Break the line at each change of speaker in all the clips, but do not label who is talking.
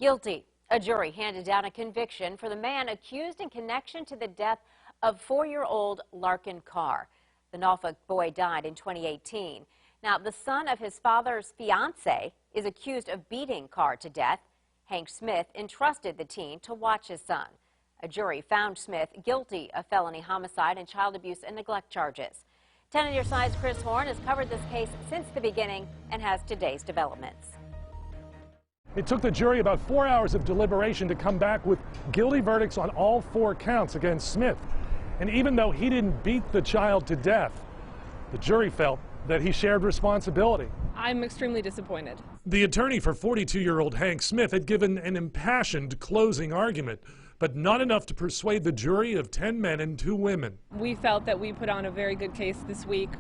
Guilty. A jury handed down a conviction for the man accused in connection to the death of 4-year-old Larkin Carr. The Norfolk boy died in 2018. Now, the son of his father's fiance is accused of beating Carr to death. Hank Smith entrusted the teen to watch his son. A jury found Smith guilty of felony homicide and child abuse and neglect charges. 10 on your side's Chris Horn has covered this case since the beginning and has today's developments.
It took the jury about 4 hours of deliberation to come back with guilty verdicts on all 4 counts against Smith. And even though he didn't beat the child to death, the jury felt that he shared responsibility.
I'm extremely disappointed.
The attorney for 42-year-old Hank Smith had given an impassioned closing argument, but not enough to persuade the jury of 10 men and 2 women.
We felt that we put on a very good case this week,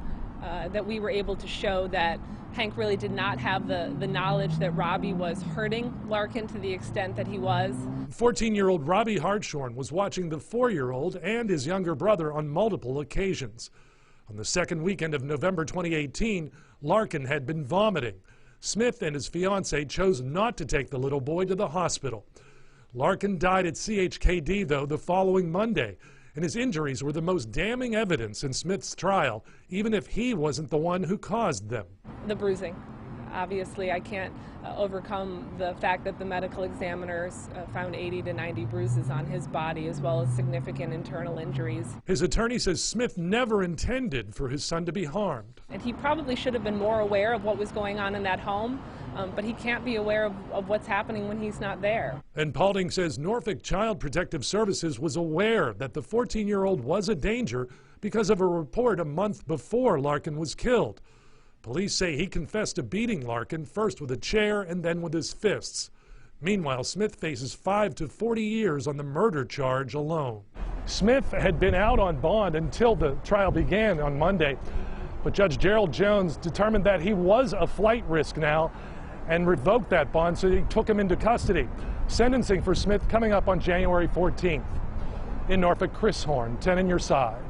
that we were able to show that Hank really did not have the knowledge that Robbie was hurting Larkin to the extent that he was. 14-year-old
Robbie Hartshorn was watching the 4-year-old and his younger brother on multiple occasions. On the second weekend of November 2018, Larkin had been vomiting. Smith and his fiancée chose not to take the little boy to the hospital. Larkin died at CHKD, though, the following Monday, and his injuries were the most damning evidence in Smith's trial, even if he wasn't the one who caused them.
The bruising. Obviously, I can't overcome the fact that the medical examiners found 80 to 90 bruises on his body, as well as significant internal injuries.
His attorney says Smith never intended for his son to be harmed.
And he probably should have been more aware of what was going on in that home, but he can't be aware of what's happening when he's not there.
And Paulding says Norfolk Child Protective Services was aware that the 14-year-old was a danger because of a report a month before Larkin was killed. Police say he confessed to beating Larkin, first with a chair and then with his fists. Meanwhile, Smith faces 5 to 40 years on the murder charge alone. Smith had been out on bond until the trial began on Monday, but Judge Gerald Jones determined that he was a flight risk now and revoked that bond, so he took him into custody. Sentencing for Smith coming up on January 14th. In Norfolk, Chris Horn, 10 on your side.